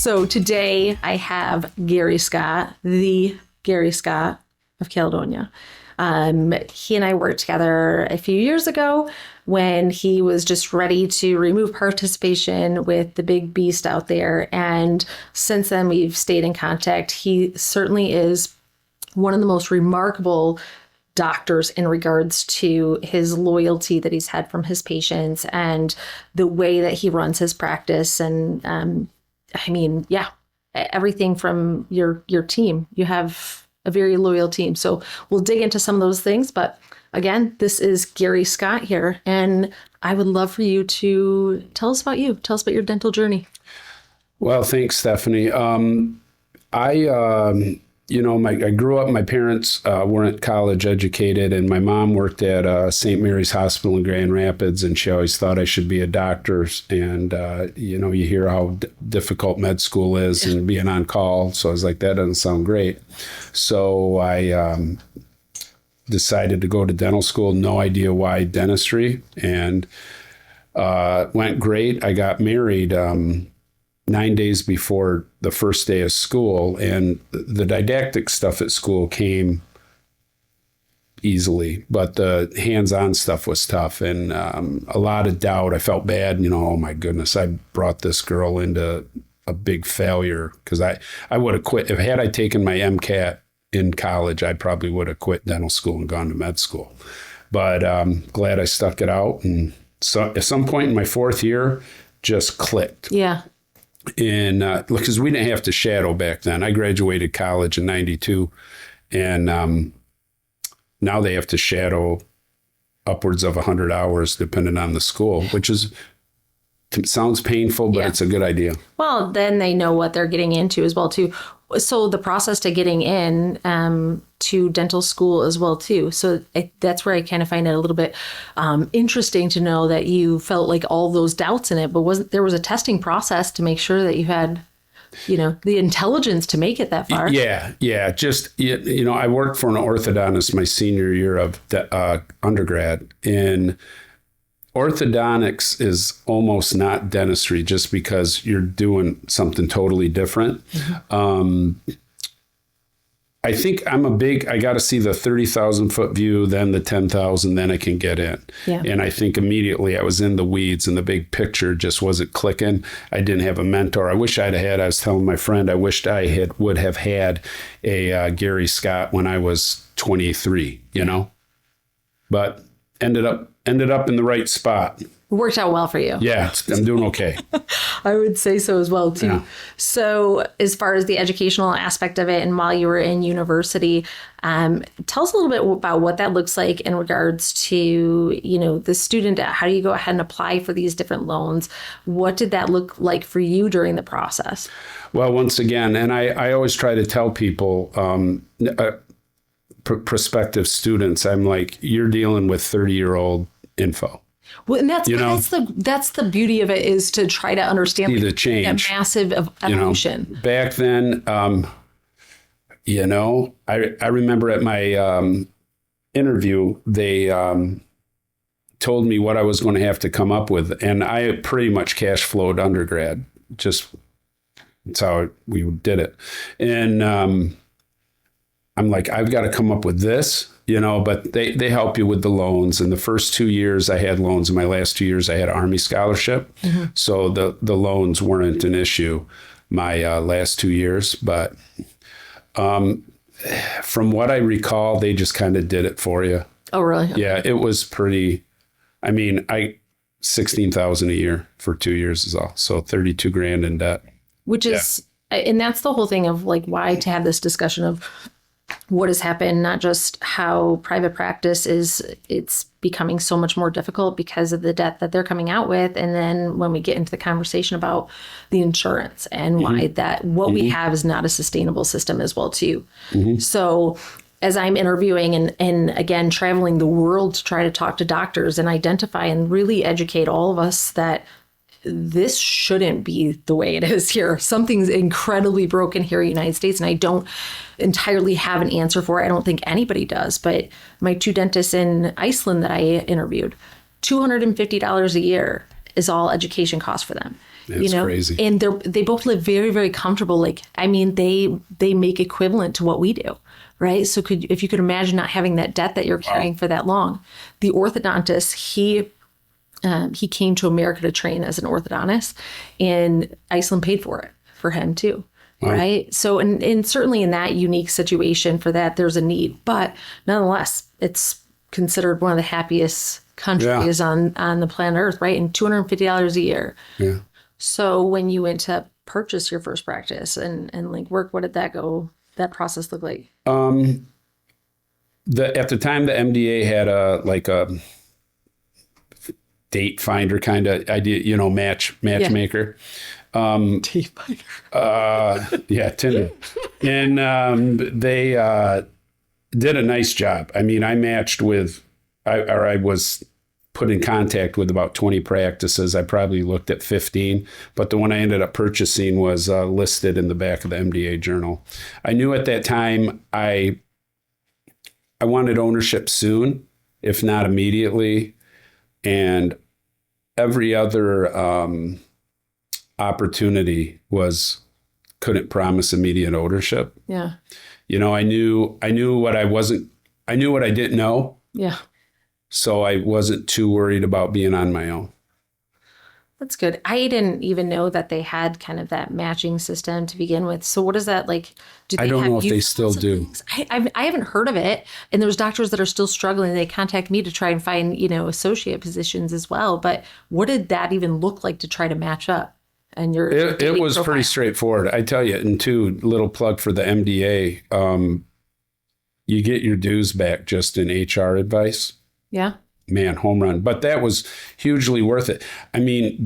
So today I have Gary Scott, the Gary Scott of Caledonia. He and I worked together a few years ago when he was just ready to remove participation with the big beast out there. And since then, we've stayed in contact. He certainly is one of the most remarkable doctors in regards to his loyalty that he's had from his patients and the way that he runs his practice. And everything from your team. You have a very loyal team. So we'll dig into some of those things. But again, this is Gary Scott here. And I would love for you to tell us about you. Tell us about your dental journey. Well, thanks, Stephanie. I grew up, my parents weren't college educated, and my mom worked at St. Mary's Hospital in Grand Rapids, and she always thought I should be a doctor. And, you hear how difficult med school is and being on call. So I was like, that doesn't sound great. So I decided to go to dental school, no idea why dentistry, and went great. I got married 9 days before the first day of school, and the didactic stuff at school came easily, but the hands-on stuff was tough, and a lot of doubt. I felt bad, oh my goodness, I brought this girl into a big failure, because I would have quit. If had I taken my MCAT in college, I probably would have quit dental school and gone to med school. But glad I stuck it out, and so at some point in my fourth year, just clicked. Yeah. And because we didn't have to shadow back then. I graduated college in 92, and now they have to shadow upwards of 100 hours depending on the school, which sounds painful, but it's a good idea. Well, then they know what they're getting into as well, too. So the process to getting in to dental school as well, too. So that's where I kind of find it a little bit interesting to know that you felt like all those doubts in it, but there was a testing process to make sure that you had, the intelligence to make it that far. Yeah. Just, I worked for an orthodontist my senior year of undergrad, and orthodontics is almost not dentistry just because you're doing something totally different. Mm-hmm. I think I got to see the 30,000 foot view, then the 10,000, then I can get in. Yeah. And I think immediately I was in the weeds and the big picture just wasn't clicking. I didn't have a mentor. I wish I was telling my friend, I wished I would have had a Gary Scott when I was 23, but ended up in the right spot. Worked out well for you. Yeah, I'm doing okay. I would say so as well, too. Yeah. So as far as the educational aspect of it, and while you were in university, tell us a little bit about what that looks like in regards to, the student. How do you go ahead and apply for these different loans? What did that look like for you during the process? Well, once again, and I always try to tell people, prospective students, I'm like, you're dealing with 30-year-old info. Well, and that's the beauty of it, is to try to understand the change, that massive evolution. Back then, I remember at my interview, they told me what I was going to have to come up with, and I pretty much cash flowed undergrad. Just that's how we did it, and I'm like, I've got to come up with this. But they help you with the loans. And the first 2 years I had loans. In my last 2 years, I had Army scholarship. Mm-hmm. So the loans weren't an issue my last 2 years. But from what I recall, they just kind of did it for you. Oh, really? Yeah, it was pretty. I mean, $16,000 a year for 2 years is all. So $32,000 in debt. Which is, and that's the whole thing of like why to have this discussion of what has happened, not just how private practice it's becoming so much more difficult because of the debt that they're coming out with. And then when we get into the conversation about the insurance and why what we have is not a sustainable system as well, too. Mm-hmm. So as I'm interviewing and again, traveling the world to try to talk to doctors and identify and really educate all of us that this shouldn't be the way it is here. Something's incredibly broken here in the United States, and I don't entirely have an answer for it. I don't think anybody does. But my two dentists in Iceland that I interviewed, $250 a year is all education costs for them. It's crazy. And they both live very, very comfortable. Like, I mean, they make equivalent to what we do, right? So if you could imagine not having that debt that you're carrying for that long. The orthodontist, he came to America to train as an orthodontist, and Iceland paid for it for him too. Wow. Right. So, and certainly in that unique situation for that, there's a need, but nonetheless, it's considered one of the happiest countries on the planet Earth, right? And $250 a year. Yeah. So when you went to purchase your first practice and link work, what did that process look like? At the time, the MDA had a date finder kind of idea, matchmaker. Date finder. Tinder. And they did a nice job. I mean, I matched with, I was put in contact with about 20 practices. I probably looked at 15, but the one I ended up purchasing was listed in the back of the MDA journal. I knew at that time I wanted ownership soon, if not immediately. And every other opportunity couldn't promise immediate ownership. Yeah. I knew what I knew what I didn't know. Yeah. So I wasn't too worried about being on my own. That's good. I didn't even know that they had kind of that matching system to begin with. So what is that like? I don't know if they still do. I haven't heard of it. And there's doctors that are still struggling. They contact me to try and find, associate positions as well. But what did that even look like to try to match up? And it was pretty straightforward. I tell you, and too, little plug for the MDA. You get your dues back just in HR advice. Yeah. Man, home run. But that was hugely worth it. I mean,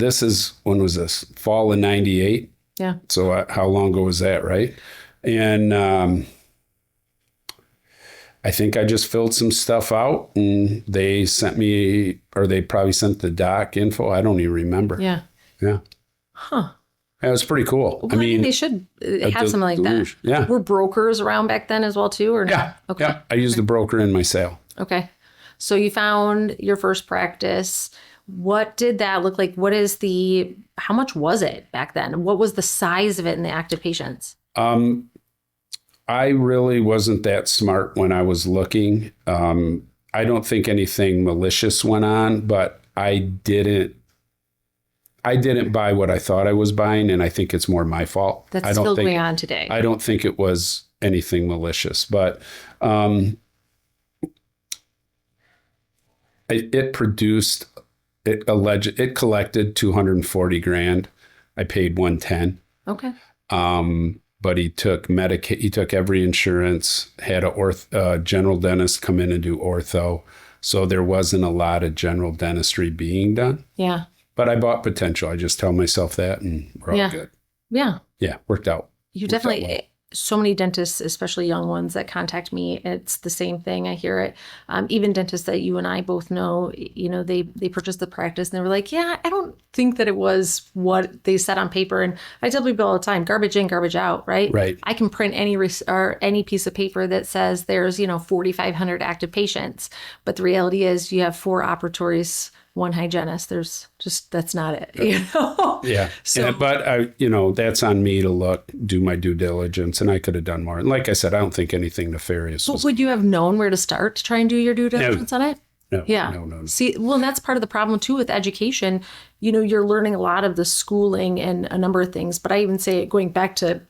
when was this? Fall of 98. Yeah. So how long ago was that, right? And I think I just filled some stuff out and they sent me, or they probably sent the doc info. I don't even remember. Yeah. Yeah. Huh. That was pretty cool. Well, I mean, they should have something like that. Yeah. Were brokers around back then as well, too? Or yeah. No? Okay. Yeah. I used a broker in my sale. Okay. So you found your first practice. What did that look like? How much was it back then? What was the size of it in the active patients? I really wasn't that smart when I was looking. I don't think anything malicious went on, but I didn't buy what I thought I was buying, and I think it's more my fault. That's still going on today. I don't think it was anything malicious, but it collected $240,000. I paid $110,000. Okay. But he took every insurance, had a general dentist come in and do ortho. So there wasn't a lot of general dentistry being done. Yeah. But I bought potential. I just tell myself that and we're all good. Yeah. Yeah. Worked out. So many dentists, especially young ones that contact me, it's the same thing. I hear it. Even dentists that you and I both know, they purchased the practice and they were like, yeah, I don't think that it was what they said on paper. And I tell people all the time, garbage in, garbage out, right? Right. I can print any piece of paper that says there's, 4,500 active patients. But the reality is you have 4 operatories, 1 hygienist. That's not it. Yeah. So, but that's on me to do my due diligence, and I could have done more. And like I said, I don't think anything nefarious. Would you have known where to start to try and do your due diligence on it? No. Yeah. No. See, well, that's part of the problem too with education. You're learning a lot of the schooling and a number of things, but I even say going back to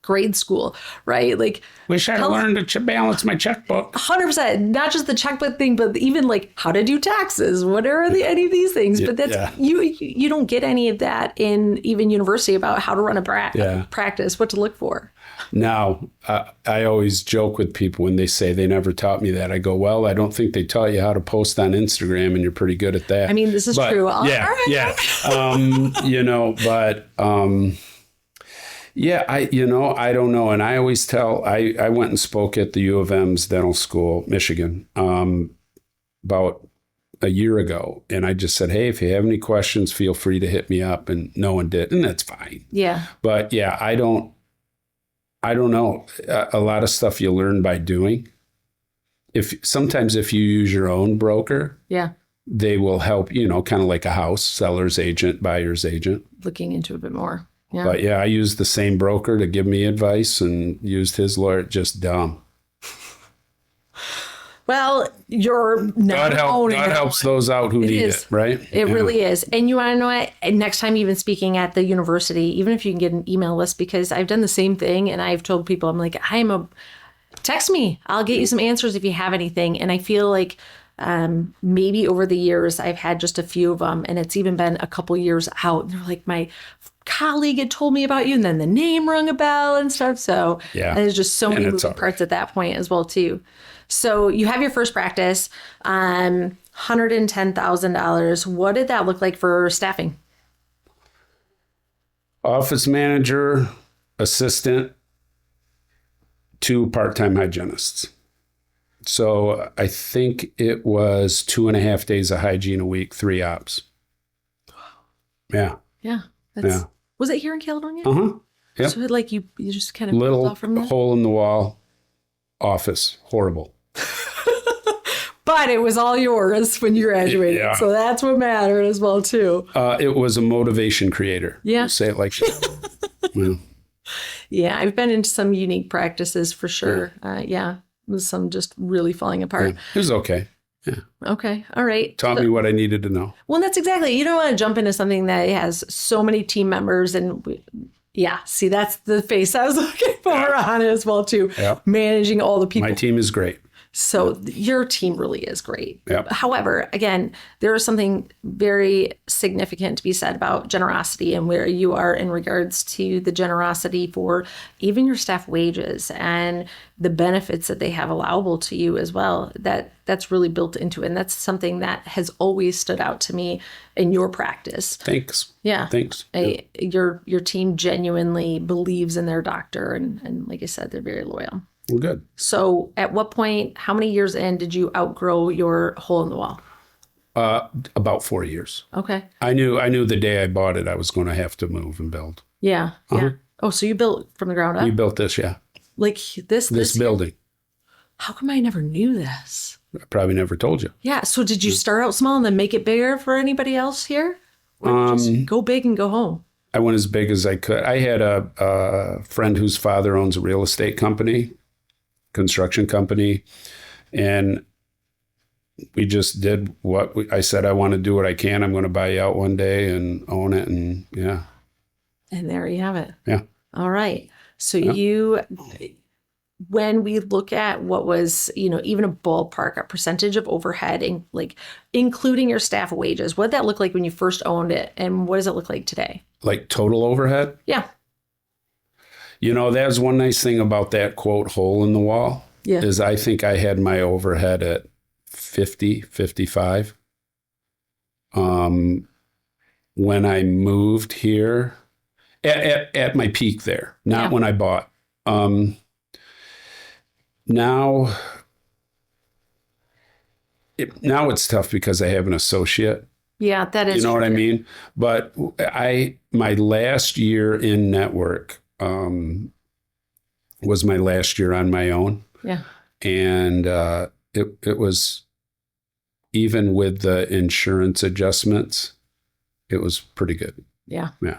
grade school, right? Like, wish I'd learned to balance my checkbook. 100%, not just the checkbook thing, but even like how to do taxes. What are any of these things? But that's you don't get any of that in even university about how to run a practice, what to look for. Now, I always joke with people when they say they never taught me that. I go, well, I don't think they taught you how to post on Instagram, and you're pretty good at that. I mean, this is true. Yeah. Yeah, I don't know. And I always tell, I went and spoke at the U of M's dental school, Michigan, about a year ago. And I just said, hey, if you have any questions, feel free to hit me up. And no one did. And that's fine. Yeah. But yeah, I don't know. A lot of stuff you learn by doing. Sometimes if you use your own broker, they will help, kind of like a house, seller's agent, buyer's agent. Looking into it a bit more. Yeah. But yeah, I used the same broker to give me advice and used his lawyer. Just dumb. Well, you're not God helps those out who need it, right? It really is. And you want to know what? Next time, even speaking at the university, even if you can get an email list, because I've done the same thing and I've told people, I'm like, text me. I'll get you some answers if you have anything. And I feel like maybe over the years, I've had just a few of them, and it's even been a couple years out. They're like, my colleague had told me about you, and then the name rung a bell and stuff. So there's just so many moving parts at that point as well, too. So you have your first practice, $110,000. What did that look like for staffing? Office manager, assistant, 2 part-time hygienists. So I think it was 2.5 days of hygiene a week, 3 ops. Yeah. Yeah. Was it here in Caledonia? Uh-huh. Yep. So like you just kind of little off from there? Hole in the wall office. Horrible. But it was all yours when you graduated. Yeah. So that's what mattered as well, too. It was a motivation creator. Yeah. Say it like that. Yeah. Yeah, I've been into some unique practices for sure. Yeah. With some just really falling apart. Yeah. It was okay. Yeah. Okay. All right. Taught me what I needed to know. Well, that's exactly. You don't want to jump into something that has so many team members and see, that's the face I was looking for on it as well, too. Yeah. Managing all the people. My team is great. So your team really is great. Yep. However, again, there is something very significant to be said about generosity and where you are in regards to the generosity for even your staff wages and the benefits that they have allowable to you as well. That's really built into it. And that's something that has always stood out to me in your practice. Thanks. Yeah. Thanks. Your team genuinely believes in their doctor. And like I said, they're very loyal. Well, good. So at what point, how many years in did you outgrow your hole in the wall? About 4 years. Okay. I knew the day I bought it, I was going to have to move and build. Yeah. Yeah. Oh, so you built from the ground up? We built this, yeah. Like this building. How come I never knew this? I probably never told you. Yeah. So did you start out small and then make it bigger for anybody else here? Or just go big and go home? I went as big as I could. I had a friend whose father owns a real estate company, construction company, and we just did what I said. I want to do what I can. I'm going to buy you out one day and own it, and yeah. And there you have it. Yeah. All right. So when we look at what was, even a ballpark, a percentage of overhead, and like including your staff wages, what did that look like when you first owned it, and what does it look like today? Like total overhead? Yeah. That's one nice thing about that quote, hole in the wall, is I think I had my overhead at 50, 55. When I moved here, at my peak there, not when I bought. Now it's tough because I have an associate. Yeah, that is. You know what I mean? But my last year in network was my last year on my own. Yeah. And it was, even with the insurance adjustments, it was pretty good. Yeah. Yeah.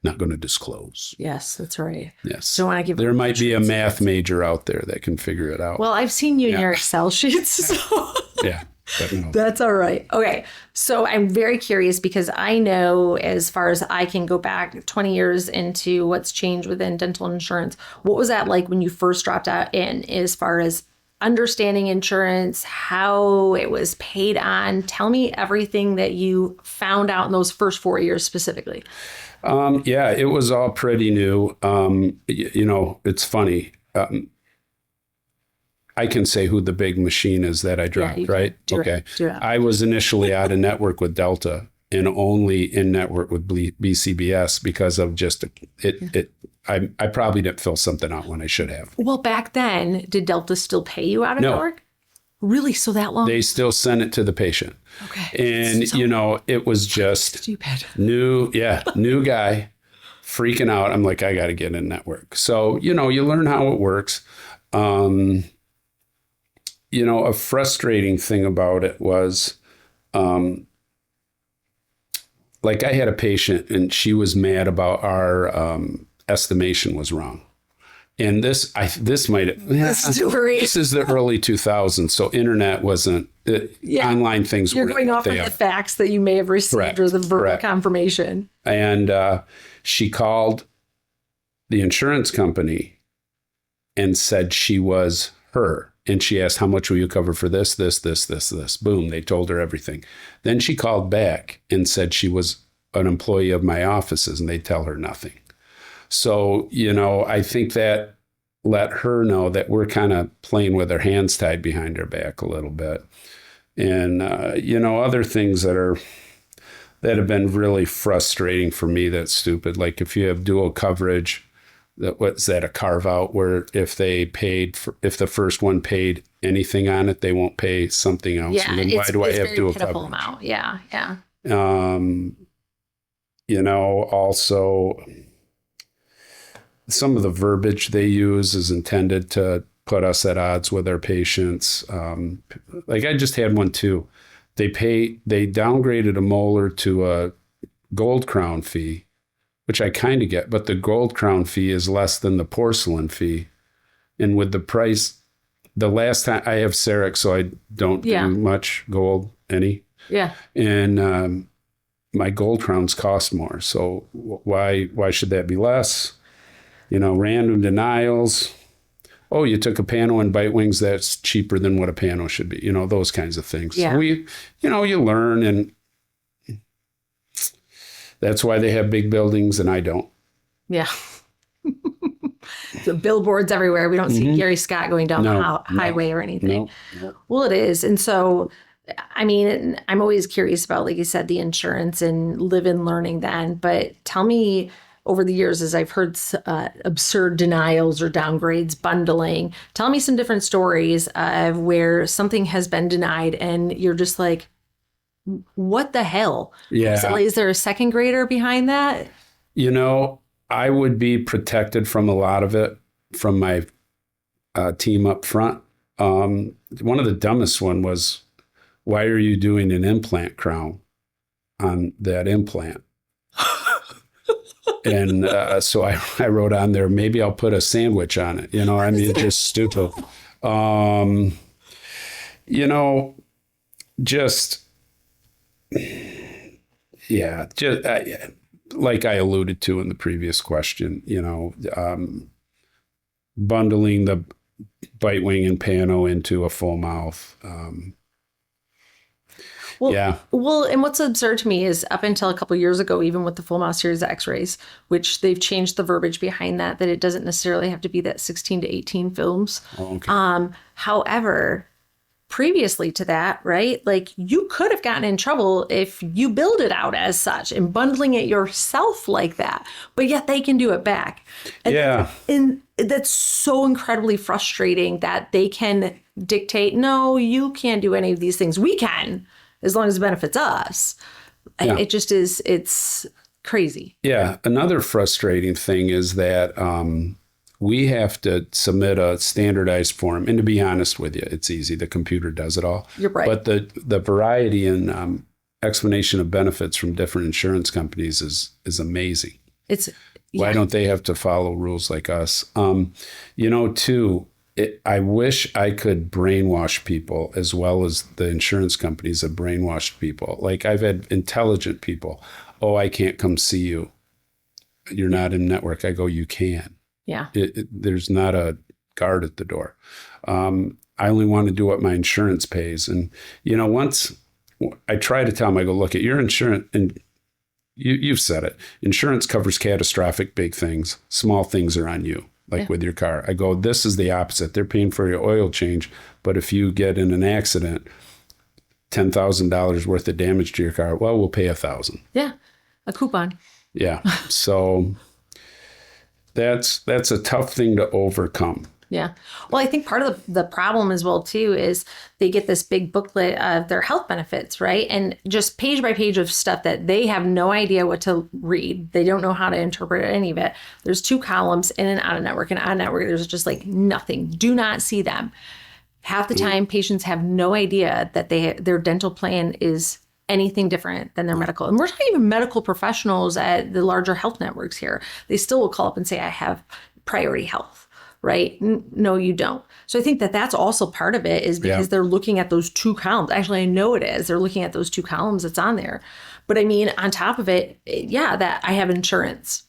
Not going to disclose. Yes, that's right. Yes. Don't want to give. There might be a math major out there that can figure it out. Well, I've seen you in your Excel sheets. So. Yeah. But no. That's all right. Okay. So I'm very curious because I know, as far as I can go back 20 years into what's changed within dental insurance, what was that like when you first dropped out in, as far as understanding insurance, how it was paid on? Tell me everything that you found out in those first 4 years specifically. It was all pretty new. It's funny. I can say who the big machine is that I dropped, right? Okay. I was initially out of network with Delta and only in network with BCBS because of just I probably didn't fill something out when I should have. Well, back then, did Delta still pay you out of network? Really? So that long? They still sent it to the patient. Okay. And, it was just stupid. New guy freaking out. I'm like, I got to get in network. So, you learn how it works. A frustrating thing about it was like I had a patient and she was mad about our estimation was wrong. And this is the early 2000s. So internet wasn't, online things You're were going off of the facts that you may have received or the verbal confirmation. And she called the insurance company and said she was her. And she asked, how much will you cover for this, this, this, this, this? Boom, they told her everything. Then she called back and said she was an employee of my offices and they tell her nothing. So, I think that let her know that we're kind of playing with our hands tied behind our back a little bit. And, other things that have been really frustrating for me, that's stupid. Like if you have dual coverage, what's that, a carve out where if the first one paid anything on it, they won't pay something else. Yeah, then why do I have dual coverage? Amount. Yeah, yeah. Also some of the verbiage they use is intended to put us at odds with our patients. Like I just had one too. They downgraded a molar to a gold crown fee, which I kind of get, but the gold crown fee is less than the porcelain fee. And with the price, the last time I have CEREC, so I don't do much gold, any. Yeah. And my gold crowns cost more. So why should that be less? Random denials. Oh, you took a pano and bite wings, that's cheaper than what a pano should be. Those kinds of things. Yeah. So you learn, and that's why they have big buildings and I don't. Yeah. So billboards everywhere. We don't see Gary Scott going down the highway or anything. No. Well, it is. And so, I mean, I'm always curious about, like you said, the insurance and live in learning then. But tell me, over the years, as I've heard absurd denials or downgrades, bundling, tell me some different stories of where something has been denied and you're just like, what the hell? Yeah. So, is there a second grader behind that? I would be protected from a lot of it from my team up front. One of the dumbest one was, why are you doing an implant crown on that implant? And so I wrote on there, maybe I'll put a sandwich on it. Just stupid. Like I alluded to in the previous question, bundling the bite wing and pano into a full mouth. Well, and what's absurd to me is up until a couple of years ago, even with the full mouth series of x-rays, which they've changed the verbiage behind that it doesn't necessarily have to be that 16 to 18 films. Oh, okay. However, previously to that, right, like you could have gotten in trouble if you build it out as such and bundling it yourself like that, but yet they can do it back. And that's so incredibly frustrating that they can dictate, no, you can't do any of these things. We can, as long as it benefits us. Yeah. It just is, it's crazy. Yeah. Another frustrating thing is that we have to submit a standardized form. And to be honest with you, it's easy. The computer does it all. You're right. But the variety and explanation of benefits from different insurance companies is amazing. Why don't they have to follow rules like us? Too, I wish I could brainwash people as well as the insurance companies have brainwashed people. Like I've had intelligent people. Oh, I can't come see you. You're not in network. I go, you can. Yeah. There's not a guard at the door. I only want to do what my insurance pays. And, once I try to tell them, I go, look at your insurance, and you've said it. Insurance covers catastrophic big things. Small things are on you. Like with your car. I go, this is the opposite. They're paying for your oil change. But if you get in an accident, $10,000 worth of damage to your car, well, we'll pay $1,000. Yeah. A coupon. Yeah. So that's a tough thing to overcome. Yeah. Well, I think part of the problem as well, too, is they get this big booklet of their health benefits, right? And just page by page of stuff that they have no idea what to read. They don't know how to interpret any of it. There's 2 columns, in and out of network. And on network, there's just like nothing. Do not see them. Half the time, patients have no idea that their dental plan is anything different than their medical. And we're talking even medical professionals at the larger health networks here. They still will call up and say, I have priority health, right? No, you don't. So I think that that's also part of it is because they're looking at those two columns. Actually, I know it is. They're looking at those two columns that's on there. But I mean, on top of it, that I have insurance.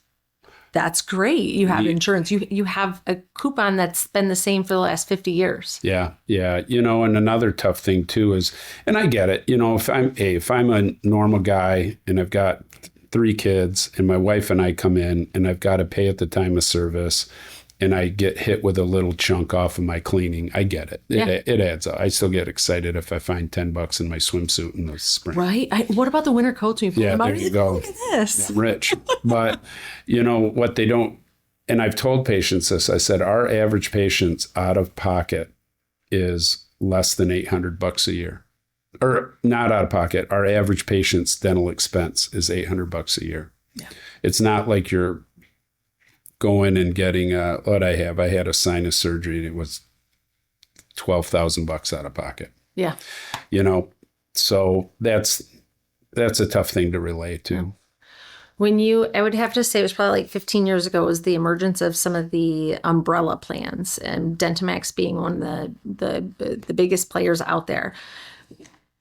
That's great. You have insurance. You have a coupon that's been the same for the last 50 years. Yeah. And another tough thing too is, and I get it, if I'm a normal guy and I've got 3 kids and my wife and I come in and I've got to pay at the time of service and I get hit with a little chunk off of my cleaning, I get it. It adds up. I still get excited if I find $10 in my swimsuit in the spring. Right. What about the winter coats? There you go. Look at this. I'm rich. But what they don't, and I've told patients this, I said, our average patient's out of pocket is less than $800 a year. Or not out of pocket. Our average patient's dental expense is $800 a year. Yeah. It's not like you're going and getting I had a sinus surgery and it was $12,000 out of pocket. Yeah. So that's a tough thing to relate to. I would have to say it was probably like 15 years ago was the emergence of some of the umbrella plans, and Dentamax being one of the biggest players out there.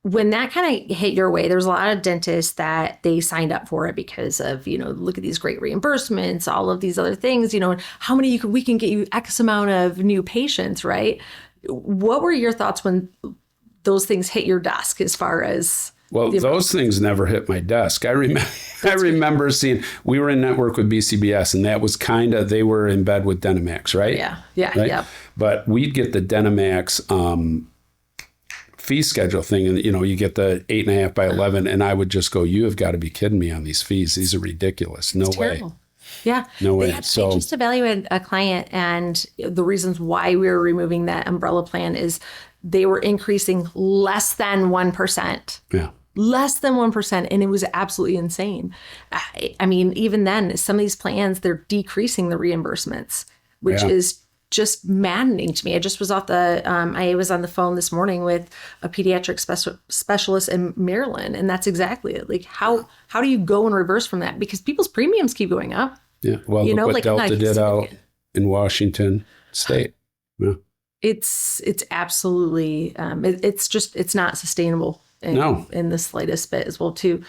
When that kind of hit your way, there's a lot of dentists that they signed up for it because of, look at these great reimbursements, all of these other things, and how many we can get you X amount of new patients, right? What were your thoughts when those things hit your desk as far as... Well, those things never hit my desk. I remember seeing, we were in network with BCBS and that was they were in bed with Dentamax, right? Yeah. Right? But we'd get the Dentamax fee schedule thing, and you get the 8.5 by 11, and I would just go, you have got to be kidding me on these fees. These are ridiculous. No way. Yeah. No way. They just evaluated a client, and the reasons why we were removing that umbrella plan is they were increasing less than 1%. Yeah. Less than 1%. And it was absolutely insane. I mean, even then, some of these plans, they're decreasing the reimbursements, which is just maddening to me. I just was I was on the phone this morning with a pediatric specialist in Maryland, and that's exactly it. Like, how do you go and reverse from that? Because people's premiums keep going up. Yeah. Well, look what Delta did out in Washington State. Yeah. It's absolutely, it's not sustainable. In the slightest bit as well too.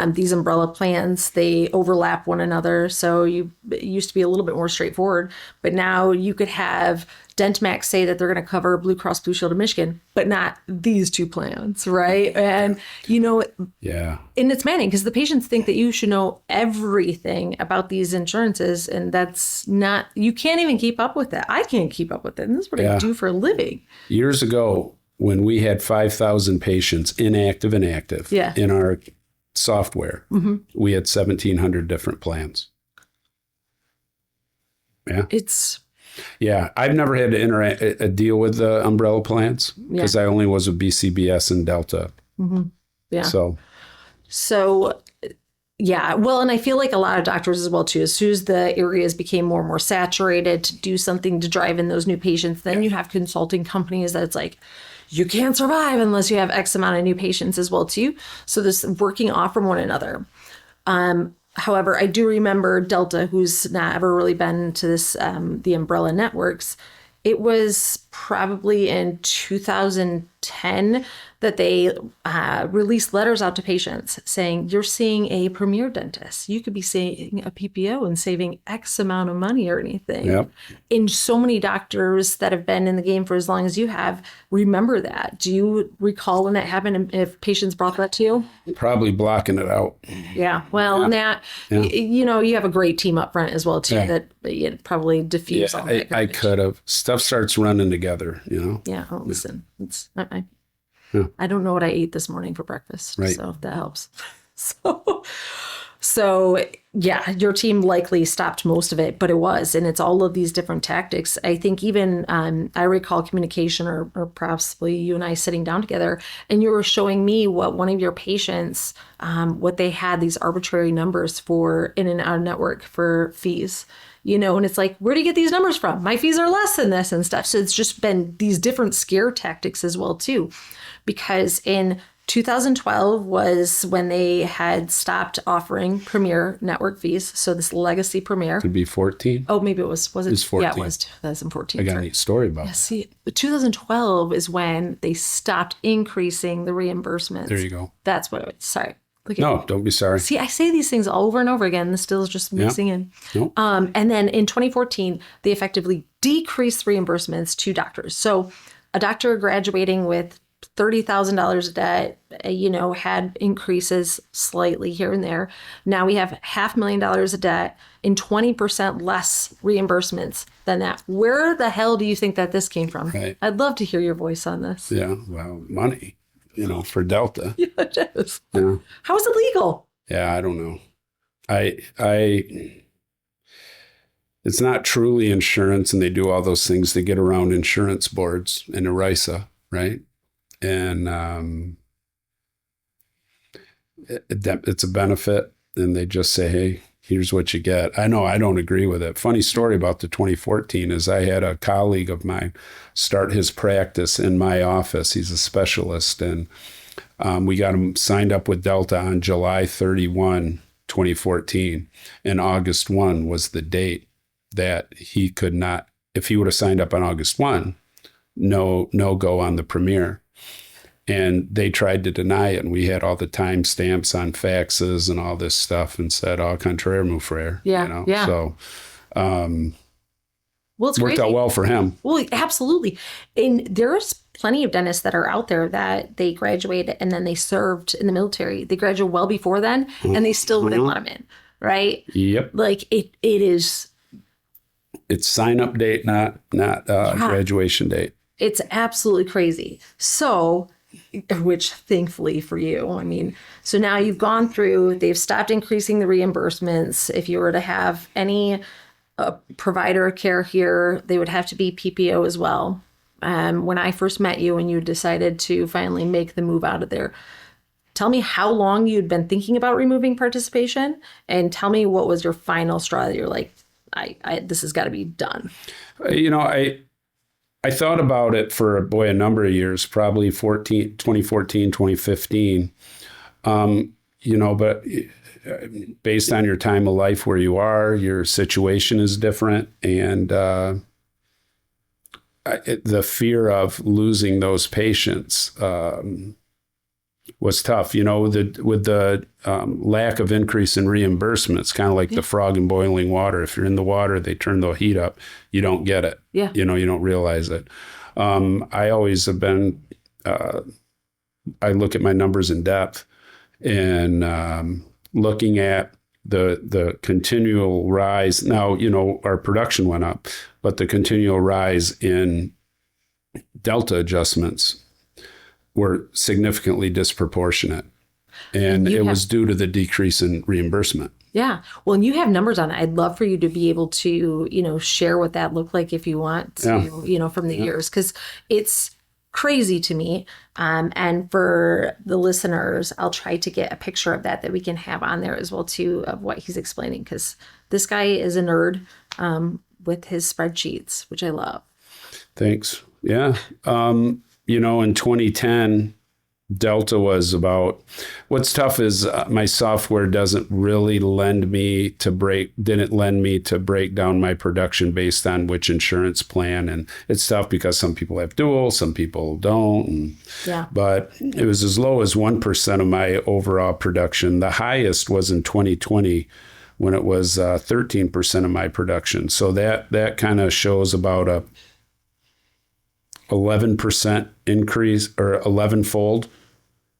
These umbrella plans, they overlap one another. So it used to be a little bit more straightforward, but now you could have Dentamax say that they're going to cover Blue Cross Blue Shield of Michigan, but not these two plans, right? And and it's maddening because the patients think that you should know everything about these insurances, and that's not. You can't even keep up with that. I can't keep up with it, and this is what I do for a living. Years ago, when we had 5,000 patients inactive and active in our software, we had 1,700 different plans. Yeah. I've never had to deal with the umbrella plans because I only was with BCBS and Delta. Mm-hmm. Yeah. So, yeah. Well, and I feel like a lot of doctors as well, too, as soon as the areas became more and more saturated to do something to drive in those new patients, then you have consulting companies that's like, you can't survive unless you have X amount of new patients as well, too. So this working off from one another. However, I do remember Delta, who's not ever really been to this, the umbrella networks. It was probably in 2010 that they released letters out to patients saying, you're seeing a premier dentist. You could be seeing a PPO and saving X amount of money or anything. Yep. And so many doctors that have been in the game for as long as you have remember that. Do you recall when that happened and if patients brought that to you? Probably blocking it out. Yeah. Well, and that, you have a great team up front as well, too, that it probably diffuse all that. I could have. Stuff starts running together, Yeah. Oh, listen, I don't know what I ate this morning for breakfast, so if that helps. So yeah, your team likely stopped most of it, but it was, and it's all of these different tactics. I think even I recall communication or possibly you and I sitting down together, and you were showing me what one of your patients, what they had these arbitrary numbers for in and out of network for fees. And it's like, where do you get these numbers from? My fees are less than this and stuff. So it's just been these different scare tactics as well, too. Because in 2012 was when they had stopped offering Premier network fees. So this legacy Premier. Could be 14. Oh, maybe it was it? It's 14. Yeah, it was 2014. I got a Sorry. neat story about that. See, 2012 is when they stopped increasing the reimbursements. There you go. That's what it was. Sorry. Look at No, don't be sorry. See, I say these things over and over again. This still is just mixing in. Nope. And then in 2014, they effectively decreased reimbursements to doctors. So a doctor graduating with $30,000 of debt, had increases slightly here and there. Now we have $500,000 of debt and 20% less reimbursements than that. Where the hell do you think that this came from? Right. I'd love to hear your voice on this. Yeah, well, money, for Delta. Yeah, it is. Yeah. How is it legal? Yeah, I don't know. It's not truly insurance, and they do all those things to get around insurance boards and ERISA, right? And it's a benefit, and they just say, hey, here's what you get. I know I don't agree with it. Funny story about the 2014 is I had a colleague of mine start his practice in my office. He's a specialist, and we got him signed up with Delta on July 31, 2014, and August 1 was the date that he could not, if he would have signed up on August 1, no go on the Premier. And they tried to deny it, and we had all the timestamps on faxes and all this stuff, and said, "Au contraire, mon frère." Yeah, yeah. So, Well, it's worked crazy. out well for him. Well, absolutely. And there's plenty of dentists that are out there that they graduated and then they served in the military. They graduated well before then, and they still wouldn't let them in, right? Yep. Like it is. It's sign up date, not graduation date. It's absolutely crazy. So, which thankfully for you, I mean, so now you've gone through, they've stopped increasing the reimbursements. If you were to have any provider care here, they would have to be PPO as well. When I first met you and you decided to finally make the move out of there, tell me how long you'd been thinking about removing participation, and tell me what was your final straw that you're like, this has got to be done. I thought about it for a number of years, probably 2014, 2015. But based on your time of life where you are, your situation is different. And the fear of losing those patients was tough. With the lack of increase in reimbursement, it's kind of like the frog in boiling water. If you're in the water, they turn the heat up. You don't get it. Yeah. You don't realize it. I always have been, I look at my numbers in depth, and looking at the continual rise. Now, our production went up, but the continual rise in Delta adjustments were significantly disproportionate. And it was due to the decrease in reimbursement. Yeah. Well, and you have numbers on it. I'd love for you to be able to, share what that looked like if you want to, from the years, because it's crazy to me. And for the listeners, I'll try to get a picture of that we can have on there as well, too, of what he's explaining, because this guy is a nerd with his spreadsheets, which I love. Thanks. Yeah. In 2010, Delta was about, what's tough is my software didn't lend me to break down my production based on which insurance plan. And it's tough because some people have dual, some people don't. But it was as low as 1% of my overall production. The highest was in 2020 when it was 13% of my production. So that kind of shows about a 11% increase, or 11-fold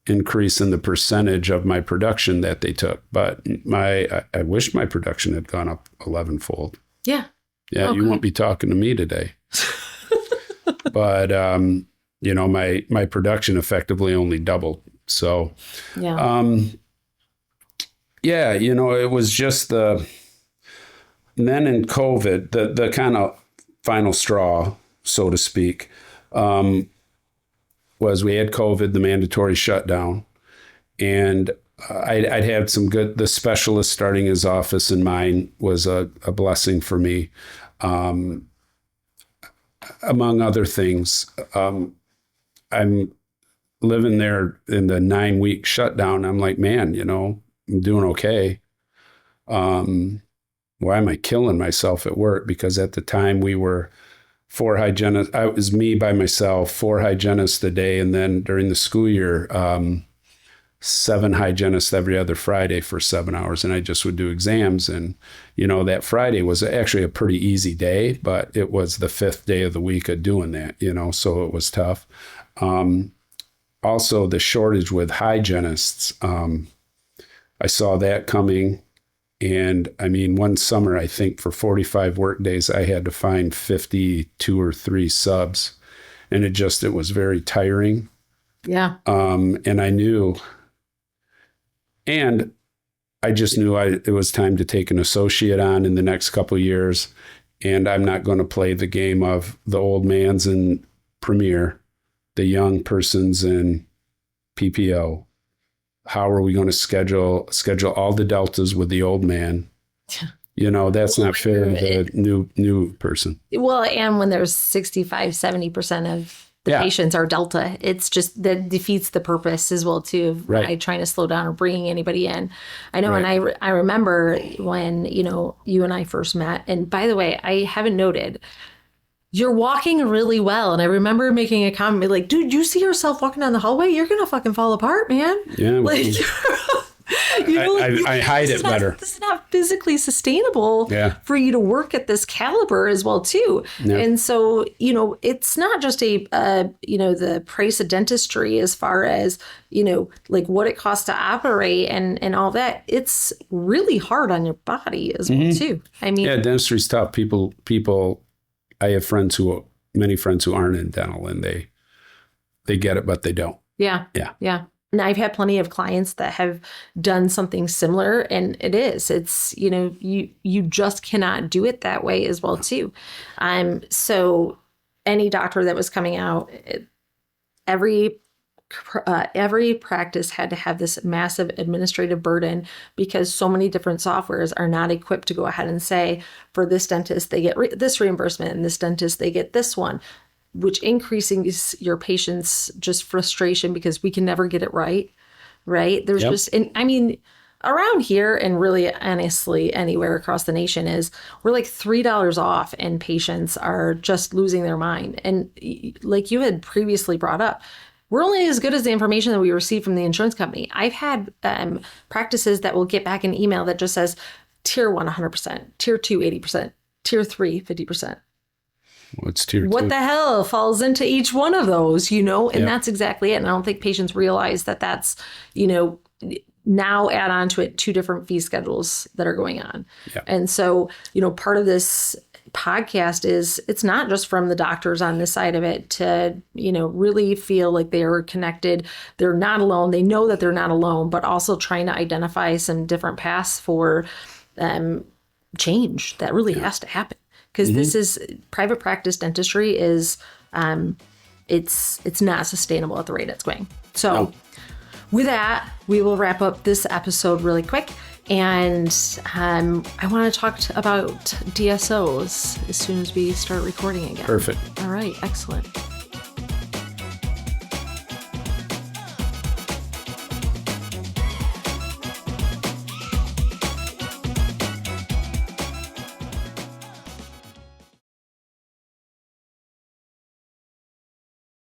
increase in the percentage of my production that they took. But I wish my production had gone up 11-fold. Yeah. Yeah, you won't be talking to me today. But my production effectively only doubled. So it was just and then in COVID, the kind of final straw, so to speak, was we had COVID, the mandatory shutdown, and I'd had the specialist starting his office in mine was a blessing for me. Among other things, I'm living there in the 9-week shutdown, I'm like, man, I'm doing okay. Why am I killing myself at work? Because at the time we were 4 hygienists. It was me by myself, 4 hygienists a day. And then during the school year, 7 hygienists every other Friday for 7 hours. And I just would do exams. And, that Friday was actually a pretty easy day, but it was the 5th day of the week of doing that, so it was tough. Also, the shortage with hygienists, I saw that coming. And I mean, one summer, I think for 45 work days, I had to find 52 or 3 subs. And it was very tiring. Yeah. And I knew, and I just knew it was time to take an associate on in the next couple of years. And I'm not going to play the game of the old man's in Premier, the young person's in PPO. How are we going to schedule all the deltas with the old man? That's not fair to the new person. Well, and when there's 65-70% of the patients are Delta, it's just that defeats the purpose as well too of trying to slow down or bringing anybody in. I know, and I remember when you and I first met. And by the way, I haven't noted. You're walking really well. And I remember making a comment like, dude, you see yourself walking down the hallway? You're going to fucking fall apart, man. Yeah. I hide it better. This is not physically sustainable for you to work at this caliber as well, too. Yeah. And so, it's not just the price of dentistry as far as, like what it costs to operate and all that. It's really hard on your body as well, too. I mean, dentistry's tough. People, I have many friends who aren't in dental and they get it, but they don't. Yeah. Yeah. Yeah. And I've had plenty of clients that have done something similar, and it's, you just cannot do it that way as well, too. So any doctor that was coming out, every practice had to have this massive administrative burden because so many different softwares are not equipped to go ahead and say, for this dentist, they get this reimbursement, and this dentist, they get this one, which increases your patient's just frustration because we can never get it right. There's around here and really honestly anywhere across the nation we're like $3 off and patients are just losing their mind. And like you had previously brought up, we're only as good as the information that we receive from the insurance company. I've had practices that will get back an email that just says tier 1, 100%, tier 2, 80%, tier 3, 50%. What's tier 2? What the hell falls into each one of those, and that's exactly it. And I don't think patients realize that that's, now add on to it 2 different fee schedules that are going on. Yeah. And so, part of this podcast is it's not just from the doctors on this side of it to, really feel like they are connected. They're not alone. They know that they're not alone, but also trying to identify some different paths for change that really has to happen. Because this is private practice dentistry is it's not sustainable at the rate it's going. So with that, we will wrap up this episode really quick. And I want to talk about DSOs as soon as we start recording again. Perfect. All right. Excellent.